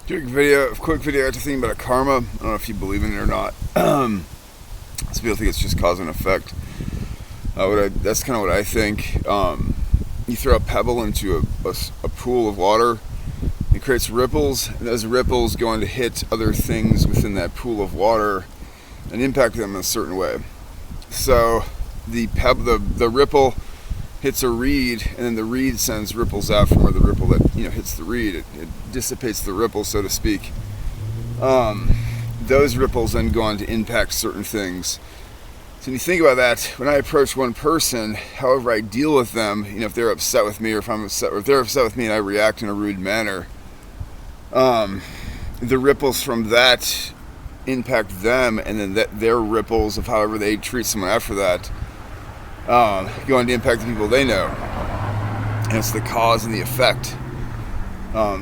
Quick video after thinking about karma. I don't know if you believe in it or not. Some people think it's just cause and effect. That's kind of what I think. You throw a pebble into a pool of water, it creates ripples, and those ripples go on to hit other things within that pool of water and impact them in a certain way. So the ripple hits a reed, and then the reed sends ripples out from where the ripple that hits the reed. It dissipates the ripple, so to speak. Those ripples then go on to impact certain things. So when you think about that, when I approach one person, however I deal with them, if they're upset with me, or if they're upset with me and I react in a rude manner, the ripples from that impact them, and then their ripples of however they treat someone after that go on to impact the people they know. And it's the cause and the effect.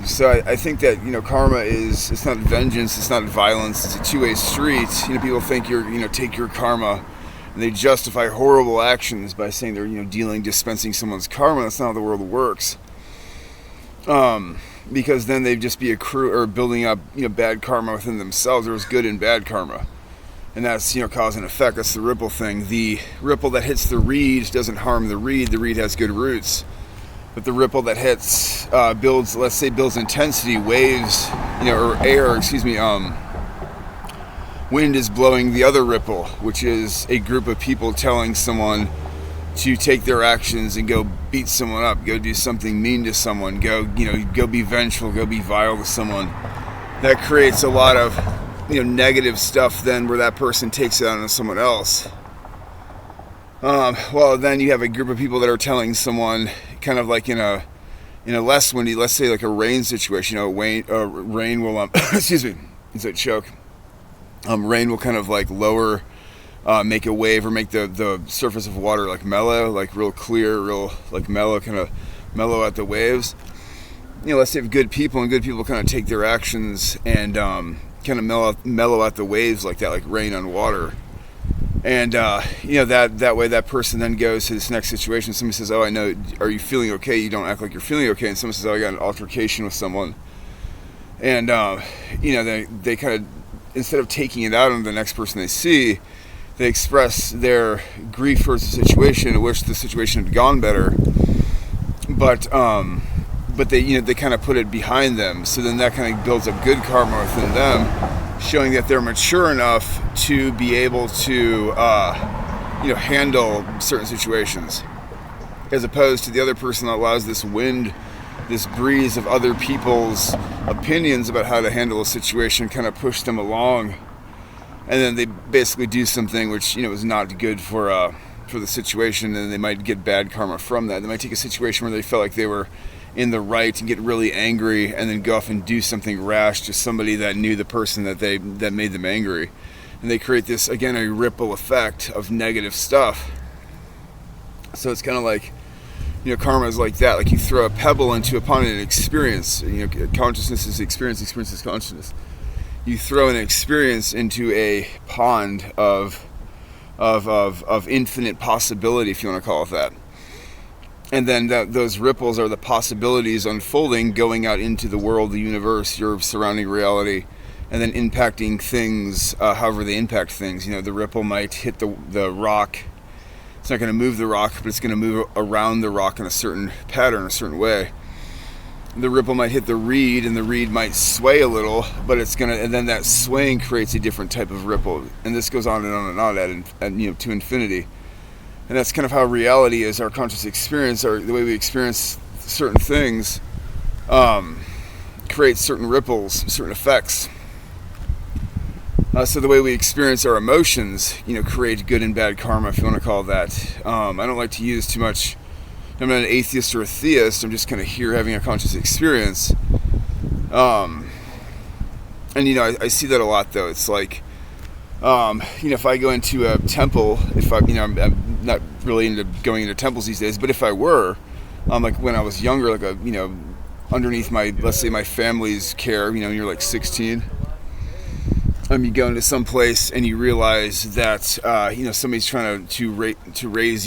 So I think that karma it's not vengeance, it's not violence, it's a two-way street. People think take your karma, and they justify horrible actions by saying they're dispensing someone's karma. That's not how the world works. Because then they'd just be building up bad karma within themselves. There's good and bad karma. And that's cause and effect. That's the ripple thing. The ripple that hits the reed doesn't harm the reed. The reed has good roots. But the ripple that hits builds intensity, waves, or air. Wind is blowing the other ripple, which is a group of people telling someone to take their actions and go beat someone up, go do something mean to someone, go be vengeful, go be vile to someone. That creates a lot of negative stuff then, where that person takes it out on someone else. Well, then you have a group of people that are telling someone, kind of like in a less windy, let's say like a rain situation. Rain will excuse me, it's a choke. Rain will kind of like lower, make a wave, or make the surface of water like mellow, like real clear, real like mellow, kind of mellow out the waves. Let's say if good people kind of take their actions and kind of mellow out the waves like that, like rain on water. And that way that person then goes to this next situation. Somebody says, "Oh, I know. Are you feeling okay?" You don't act like you're feeling okay. And someone says, "Oh, I got an altercation with someone." And they kind of, instead of taking it out on the next person they see, they express their grief towards the situation and wish the situation had gone better. But they kind of put it behind them. So then that kind of builds up good karma within them, showing that they're mature enough to be able to handle certain situations, as opposed to the other person that allows this wind, this breeze of other people's opinions about how to handle a situation kind of push them along, and then they basically do something which is not good for the situation, and they might get bad karma from that. They might take a situation where they felt like they were in the right and get really angry, and then go off and do something rash to somebody that knew the person that made them angry, and they create this, again, a ripple effect of negative stuff. So it's kind of like karma is like that. Like you throw a pebble upon an experience. Consciousness is experience. Experience is consciousness. You throw an experience into a pond of infinite possibility, if you want to call it that. And then those ripples are the possibilities unfolding, going out into the world, the universe, your surrounding reality, and then impacting things however they impact things. The ripple might hit the rock. It's not going to move the rock, but it's going to move around the rock in a certain pattern, a certain way. The ripple might hit the reed, and the reed might sway a little, but and then that swaying creates a different type of ripple. And this goes on and on and on to infinity. And that's kind of how reality is. Our conscious experience, the way we experience certain things, creates certain ripples, certain effects. So the way we experience our emotions, create good and bad karma, if you want to call it that. I don't like to use too much. I'm not an atheist or a theist. I'm just kind of here having a conscious experience. And I see that a lot, though. It's like, if I go into a temple, I'm not really into going into temples these days, but if I were, like when I was younger, like underneath let's say my family's care, you're like 16. You go into some place and you realize that somebody's trying to raise